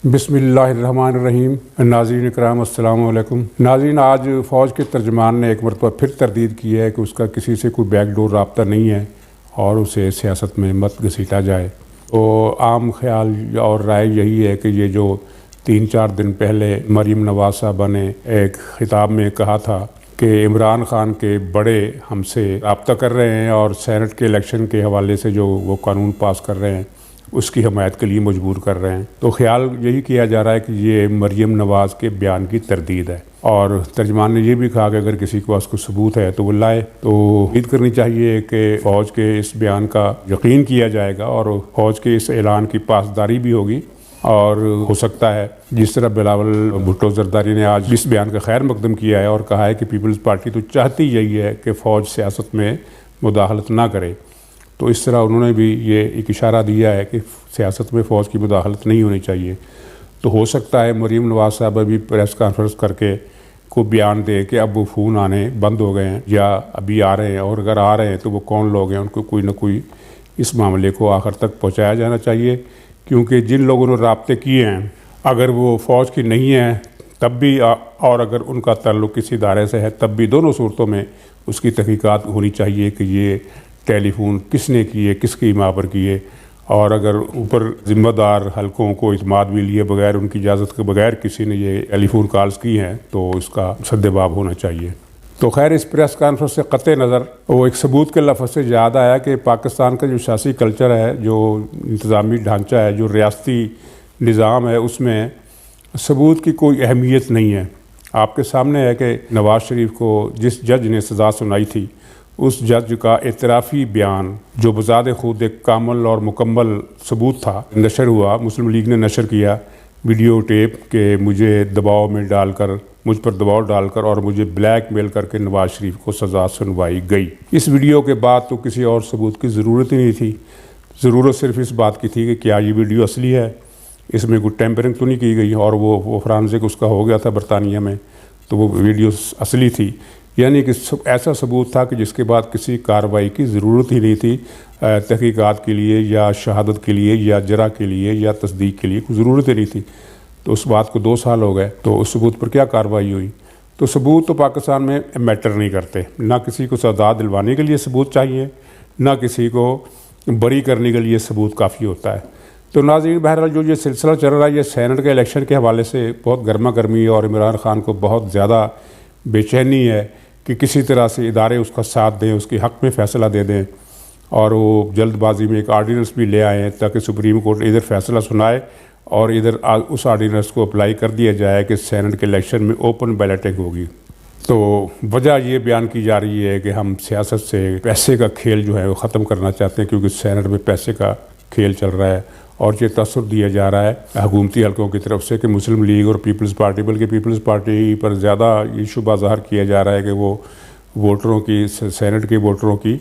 बिस्मिल्लाहिर्रहमानिर्रहीम। नाज़रीन इकराम अस्सलामु अलैकुम। नाज़रीन, आज फ़ौज के तर्जमान ने एक मरतबा फिर तरदीद की है कि उसका किसी से कोई बैकडोर राब्ता नहीं है और उसे सियासत में मत घसीटा जाए। तो आम ख्याल और राय यही है कि ये जो 3-4 दिन पहले मरीम नवाज़ साहबा ने एक ख़िताब में कहा था कि इमरान ख़ान के बड़े हमसे रब्ता कर रहे हैं और सेनेट के इलेक्शन के हवाले से जो वो कानून पास कर रहे हैं उसकी हमायत के लिए मजबूर कर रहे हैं, तो ख्याल यही किया जा रहा है कि ये मरीम नवाज़ के बयान की तरदीद है। और तर्जमान ने यह भी कहा कि अगर किसी के पास कोई सबूत है तो वो लाए। तो उम्मीद करनी चाहिए कि फ़ौज के इस बयान का यकीन किया जाएगा और फ़ौज के इस ऐलान की पासदारी भी होगी। और हो सकता है जिस तरह बिलावल भुट्टो जरदारी ने आज इस बयान का खैर मकदम किया है और कहा है कि पीपल्स पार्टी तो चाहती यही है कि फ़ौज सियासत में मुदाखलत ना करे, तो इस तरह उन्होंने भी ये एक इशारा दिया है कि सियासत में फ़ौज की मुदाखलत नहीं होनी चाहिए। तो हो सकता है मरीम नवाज़ साहब अभी प्रेस कॉन्फ्रेंस करके को बयान दे कि अब वो फ़ोन आने बंद हो गए हैं या अभी आ रहे हैं, और अगर आ रहे हैं तो वो कौन लोग हैं, उनको कोई ना कोई इस मामले को आखिर तक पहुँचाया जाना चाहिए। क्योंकि जिन लोगों ने राब्ते किए हैं अगर वो फ़ौज की नहीं है तब भी और अगर उनका ताल्लुक़ किसी इदारे से है तब भी, दोनों सूरतों में उसकी तहकीकात होनी चाहिए कि ये टेलीफोन किसने किए, किसकी इमा पर किए, और अगर ऊपर ज़िम्मेदार हलकों को इत्माद भी लिए बगैर, उनकी इजाज़त के बगैर किसी ने ये टेलीफोन कॉल्स की हैं तो इसका सद्देबाब होना चाहिए। तो खैर, इस प्रेस कॉन्फ्रेंस से क़त्ए नज़र वो एक सबूत के लफ्ज़ से याद आया कि पाकिस्तान का जो सियासी कल्चर है, जो इंतज़ामी ढांचा है, जो रियासती निज़ाम है, उसमें सबूत की कोई अहमियत नहीं है। आपके सामने है कि नवाज़ शरीफ को जिस जज ने सज़ा सुनाई थी उस जज का एतराफ़ी बयान जो बज़ात खुद एक कामल और मुकम्मल सबूत था नशर हुआ। मुस्लिम लीग ने नशर किया वीडियो टेप के मुझे दबाव में डालकर, मुझ पर दबाव डालकर और मुझे ब्लैकमेल करके नवाज़ शरीफ को सज़ा सुनवाई गई। इस वीडियो के बाद तो किसी और सबूत की ज़रूरत ही नहीं थी। ज़रूरत सिर्फ इस बात की थी कि क्या ये वीडियो असली है, इसमें कोई टेम्परिंग तो नहीं की गई, और वो फ्रांसिक उसका हो गया था बरतानिया में, तो वो वीडियो असली थी। यानी कि ऐसा सबूत था कि जिसके बाद किसी कार्रवाई की ज़रूरत ही नहीं थी, तहकीकात के लिए या शहादत के लिए या जरा के लिए या तस्दीक के लिए कोई ज़रूरत ही नहीं थी। तो उस बात को 2 साल हो गए, तो उस सबूत पर क्या कार्रवाई हुई? तो सबूत तो पाकिस्तान में मैटर नहीं करते। ना किसी को सज़ा दिलवाने के लिए सबूत चाहिए, ना किसी को बरी करने के लिए सबूत काफ़ी होता है। तो नाज़रीन, बहरहाल जो ये सिलसिला चल रहा है, ये सेनेट के इलेक्शन के हवाले से बहुत गर्मा गर्मी और इमरान ख़ान को बहुत ज़्यादा बेचैनी है कि किसी तरह से इदारे उसका साथ दें, उसके हक़ में फ़ैसला दे दें, और वो जल्दबाजी में एक आर्डीनेंस भी ले आए हैं ताकि सुप्रीम कोर्ट इधर फ़ैसला सुनाए और इधर उस आर्डीनेंस को अप्लाई कर दिया जाए कि सेनेट के इलेक्शन में ओपन बैलेटिंग होगी। तो वजह ये बयान की जा रही है कि हम सियासत से पैसे का खेल जो है वो ख़त्म करना चाहते हैं, क्योंकि सेनेट में पैसे का खेल चल रहा है और ये तसव्वुर दिया जा रहा है हुकूमती हलकों की तरफ से कि मुस्लिम लीग और पीपल्स पार्टी, बल्कि पीपल्स पार्टी पर ज़्यादा ये शुबा ज़ाहिर किया जा रहा है कि वो वोटरों की, सेनेट के वोटरों की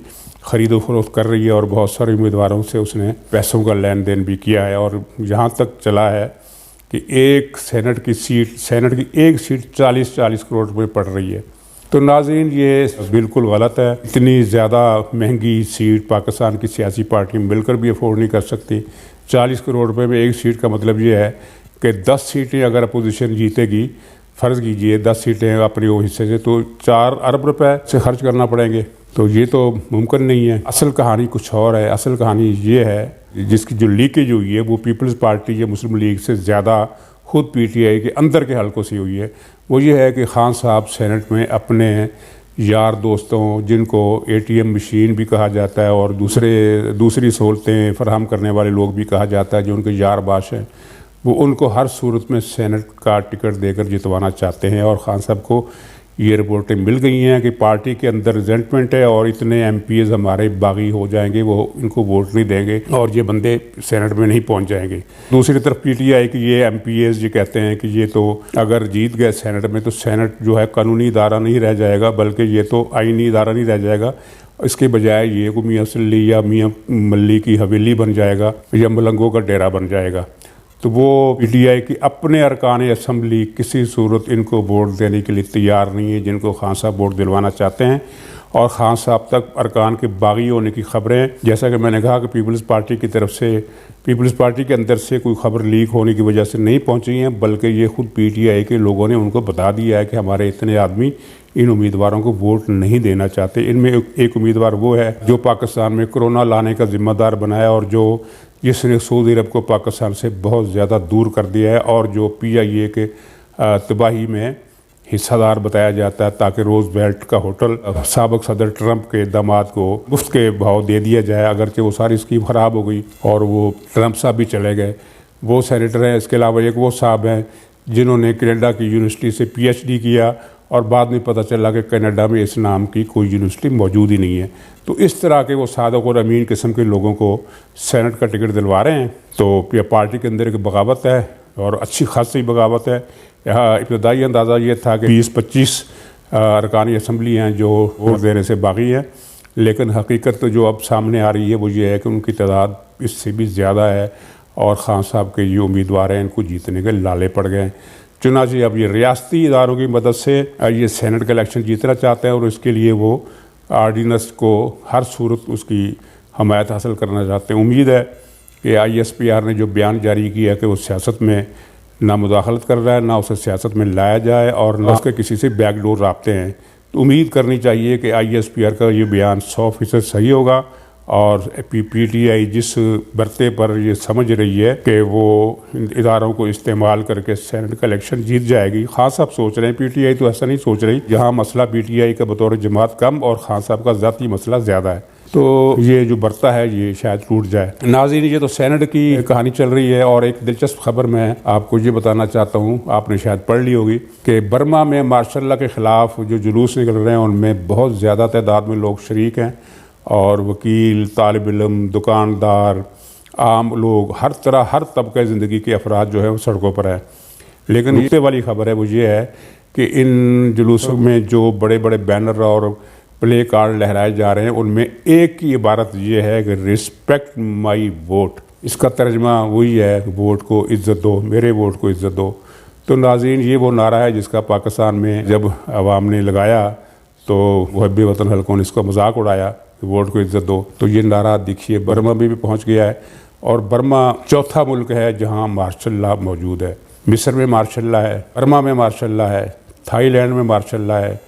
ख़रीदो फरोख्त कर रही है और बहुत सारे उम्मीदवारों से उसने पैसों का लेन देन भी किया है। और यहाँ तक चला है कि एक सेनेट की एक सीट 40-40 करोड़ रुपये पड़ रही है। तो नाज़रीन, ये बिल्कुल गलत है। इतनी ज़्यादा महंगी सीट पाकिस्तान की सियासी पार्टी मिलकर भी अफोर्ड नहीं कर सकती। 40 करोड़ रुपए में एक सीट का मतलब ये है कि 10 सीटें अगर अपोजिशन जीतेगी, फ़र्ज़ कीजिए 10 सीटें अपने वो हिस्से से, तो 4 अरब रुपए से खर्च करना पड़ेंगे। तो ये तो मुमकिन नहीं है। असल कहानी कुछ और है। असल कहानी ये है जिसकी जो लीकेज हुई है वो पीपल्स पार्टी या मुस्लिम लीग से ज़्यादा खुद PTI के अंदर के हलकों से हुई है। वो ये है कि खान साहब सेनेट में अपने यार दोस्तों, जिनको ATM मशीन भी कहा जाता है और दूसरी सहूलतें फराहम करने वाले लोग भी कहा जाता है, जो उनके यार बाश हैं, वो उनको हर सूरत में सेनेट का टिकट देकर जितवाना चाहते हैं। और खान साहब को ये रिपोर्टें मिल गई हैं कि पार्टी के अंदर रिजेंटमेंट है और इतने MPs हमारे बागी हो जाएंगे, वो इनको वोट नहीं देंगे और ये बंदे सेनेट में नहीं पहुंच जाएंगे। दूसरी तरफ PTI कि ये MPs ये कहते हैं कि ये तो अगर जीत गए सेनेट में तो सेनेट जो है कानूनी इदारा नहीं रह जाएगा, बल्कि ये तो आईनी इदारा नहीं रह जाएगा। इसके बजाय ये को मियाँ सल्ली या मियाँ मल्ली की हवेली बन जाएगा या मलंगों का डेरा बन जाएगा। तो वो PTI की अपने अरकान असम्बली किसी सूरत इनको वोट देने के लिए तैयार नहीं है, जिनको खान साहब वोट दिलवाना चाहते हैं। और खान साहब तक अरकान के बागी होने की खबरें, जैसा कि मैंने कहा कि पीपल्स पार्टी की तरफ से, पीपल्स पार्टी के अंदर से कोई खबर लीक होने की वजह से नहीं पहुंची हैं, बल्कि ये खुद पीटीआई के लोगों ने उनको बता दिया है कि हमारे इतने आदमी इन उम्मीदवारों को वोट नहीं देना चाहते। इनमें एक उम्मीदवार वो है जो पाकिस्तान में कोरोना लाने का जिम्मेदार बनाया और जिसने सऊदी अरब को पाकिस्तान से बहुत ज़्यादा दूर कर दिया है और जो PIA के तबाही में हिस्सादार बताया जाता है, ताकि रोज़वेल्ट का होटल साबिक़ सदर ट्रंप के दामाद को मुफ्त के भाव दे दिया जाए, अगरचे वो सारी स्कीम ख़राब हो गई और वो ट्रंप साहब भी चले गए। वो सेनेटर हैं। इसके अलावा एक वो साहब हैं जिन्होंने कनाडा की यूनिवर्सिटी से PhD किया और बाद में पता चला कि कनाडा में इस नाम की कोई यूनिवर्सिटी मौजूद ही नहीं है। तो इस तरह के वो सादक और अमीन किस्म के लोगों को सेनेट का टिकट दिलवा रहे हैं। तो ये पार्टी के अंदर एक बगावत है और अच्छी खासी बगावत है। यहाँ इब्तदाई अंदाज़ा ये था कि 20-25 अरकानी असम्बली हैं जो वोट देने से बाकी हैं, लेकिन हकीकत तो जो अब सामने आ रही है वो ये है कि उनकी तादाद इससे भी ज़्यादा है और खान साहब के ये उम्मीदवार हैं इनको जीतने के लाले पड़ गए। चुनांचे अब ये रियासती इदारों की मदद से ये सेनेट का इलेक्शन जीतना चाहते हैं और इसके लिए वो आर्डीनेंस को हर सूरत उसकी हमायत हासिल करना चाहते हैं। उम्मीद है कि ISPR ने जो बयान जारी किया कि वो सियासत में ना मुदाखलत कर रहा है, ना उसे सियासत में लाया जाए और ना उसके किसी से बैकडोर राब्ते हैं, तो उम्मीद करनी चाहिए कि ISPR का ये बयान 100% सही होगा और PTI जिस बरते पर ये समझ रही है कि वो इदारों को इस्तेमाल करके सेनेट का इलेक्शन जीत जाएगी। खान साहब सोच रहे हैं, PTI तो ऐसा नहीं सोच रही। जहाँ मसला PTI का बतौर जमात कम और खान साहब का ज़ाती मसला ज़्यादा है, तो ये जो बरता है ये शायद टूट जाए। नाज़रीन, ये तो सेनेट की कहानी चल रही है और एक दिलचस्प खबर मैं आपको ये बताना चाहता हूँ, आपने शायद पढ़ ली होगी कि बर्मा में मार्शल लॉ के ख़िलाफ़ जो जुलूस निकल रहे हैं उनमें बहुत ज़्यादा तादाद में लोग शरीक हैं और वकील, तालिब इल्म, दुकानदार, आम लोग, हर तरह हर तबक़े ज़िंदगी के अफराद जो है वो सड़कों पर है। लेकिन इससे वाली खबर है वो ये है कि इन जुलूसों में जो बड़े बड़े बैनर और प्ले कार्ड लहराए जा रहे हैं उनमें एक ही इबारत ये है कि रिस्पेक्ट माई वोट। इसका तर्जमा वही है कि वोट को इज़्ज़त दो, मेरे वोट को इज़्ज़त दो। तो नाज़रीन, ये वो नारा है जिसका पाकिस्तान में जब अवाम ने लगाया तो मुहब्बे वतन हलकों ने इसका मजाक उड़ाया कि वोट को इज़्ज़त दो। तो ये नारा देखिए बर्मा में भी पहुँच गया है और बर्मा चौथा मुल्क है जहाँ मार्शल लॉ मौजूद है। मिस्र में मार्शल लॉ है, बर्मा में मार्शल लॉ है, थाईलैंड में मार्शल लॉ है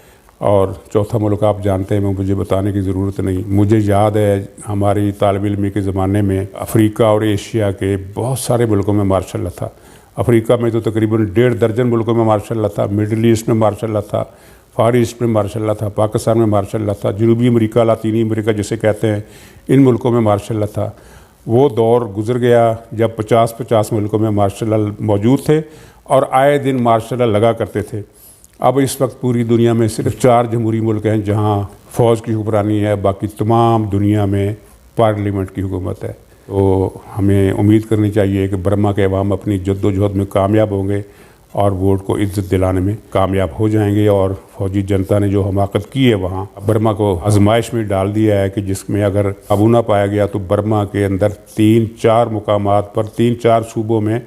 और चौथा मुल्क आप जानते हैं, मुझे बताने की ज़रूरत नहीं। मुझे याद है हमारी तालिब इल्मी के ज़माने में अफ्रीका और एशिया के बहुत सारे मुल्कों में मार्शल लॉ था। अफ्रीका में तो तकरीबन 1.5 दर्जन मुल्कों में मार्शल लॉ था, मिडल ईस्ट में मार्शल लॉ था, फार ईस्ट में मार्शल लॉ था, पाकिस्तान में मार्शल लॉ था, जनूबी अमेरिका, लातीनी अमेरिका जिसे कहते हैं, इन मुल्कों में मार्शल लॉ था। वो दौर गुजर गया जब 50-50 मुल्कों में मार्शल लॉ मौजूद थे और आए दिन मार्शल लॉ लगा करते थे। अब इस वक्त पूरी दुनिया में सिर्फ 4 जमहूरी मुल्क हैं जहाँ फ़ौज की हुक्मरानी है, बाकी तमाम दुनिया में पार्लियामेंट की हुकूमत है। तो हमें उम्मीद करनी चाहिए कि बर्मा के अवाम अपनी जद्दोजहद में कामयाब होंगे और वोट को इज़्ज़त दिलाने में कामयाब हो जाएंगे और फौजी जनता ने जो हमाकत की है वहाँ बर्मा को आजमाइश में डाल दिया है कि जिसमें अगर काबू ना पाया गया तो बर्मा के अंदर 3-4 मुकामात पर 3-4 सूबों में,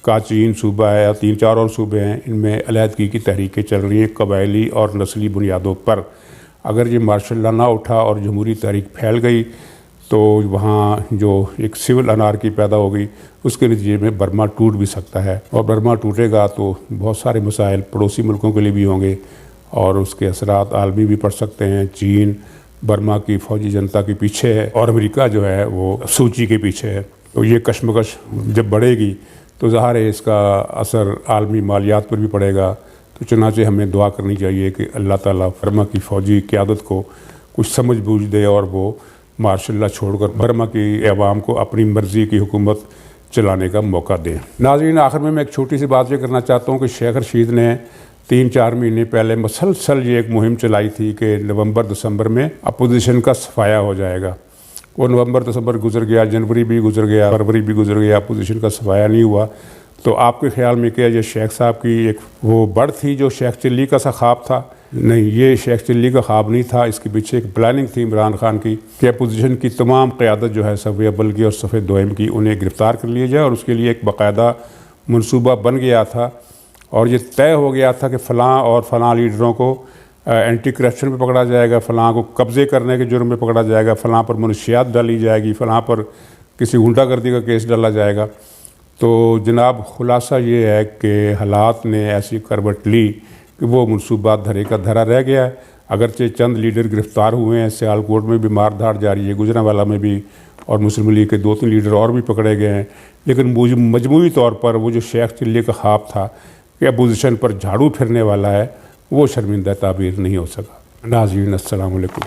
काचीन सूबा है या 3-4 और सूबे हैं, इनमें अलहदगी की तहरीकें चल रही हैं कबायली और नस्ली बुनियादों पर। अगर ये मार्शल लॉ ना उठा और जमहूरी तहरीक फैल गई तो वहाँ जो एक सिविल अनार्की पैदा हो गई, उसके नतीजे में बर्मा टूट भी सकता है और बर्मा टूटेगा तो बहुत सारे मसाइल पड़ोसी मुल्कों के लिए भी होंगे और उसके असरात आलमी भी पड़ सकते हैं। चीन बर्मा की फ़ौजी जनता के पीछे है और अमेरिका जो है वो सूची के पीछे है। तो ये कशमकश जब बढ़ेगी तो ज़ाहिर है इसका असर आलमी मालियात पर भी पड़ेगा। तो चुनांचे हमें दुआ करनी चाहिए कि अल्लाह ताला बर्मा की फ़ौजी क़यादत को कुछ समझ बूझ दे और वो मार्शल लॉ छोड़कर बर्मा की अवाम को अपनी मर्ज़ी की हुकूमत चलाने का मौका दें। नाज़रीन, आखिर में मैं एक छोटी सी बात ये करना चाहता हूँ कि शेख रशीद ने 3-4 महीने पहले मसलसल ये एक मुहिम चलाई थी कि नवंबर-दिसंबर में अपोजिशन का सफाया हो जाएगा। वो नवंबर-दिसंबर गुजर गया, जनवरी भी गुजर गया, फरवरी भी गुजर गया, अपोजिशन का सफाया नहीं हुआ। तो आपके ख्याल में क्या ये शेख साहब की एक वो बढ़ थी जो शेख चिल्ली का सा ख्वाब था? नहीं, ये शेख चिल्ली का ख्वाब नहीं था। इसके पीछे एक प्लानिंग थी इमरान खान की कि अपोजिशन की तमाम क़यादत जो है सफ़े अव्वल की और सफ़े दोयम की उन्हें गिरफ़्तार कर लिया जाए और उसके लिए एक बाकायदा मनसूबा बन गया था और ये तय हो गया था कि फ़लाँ और फ़लाँ लीडरों को एंटी करप्शन पे पकड़ा जाएगा, फ़लाँ को कब्ज़े करने के जुर्म में पकड़ा जाएगा, फ़लाँ पर मनशियात डाली जाएगी, फ़लाँ पर किसी गुंडागर्दी का केस डाला जाएगा। तो जनाब खुलासा ये है कि हालात ने ऐसी करवट ली कि वो मनसूबात धरे का धरा रह गया है। अगरचे चंद लीडर गिरफ़्तार हुए हैं, सियालकोट में भी मारधाड़ जारी है, गुजरांवाला में भी, और मुस्लिम लीग के 2-3 लीडर और भी पकड़े गए हैं। लेकिन मजमूई तौर पर वो जो शेख चिल्ली का ख्वाब था कि अपोजिशन पर झाड़ू फिरने वाला है, वो शर्मिंदा ताबीर नहीं हो सका। नाज़रीन अस्सलाम वालेकुम।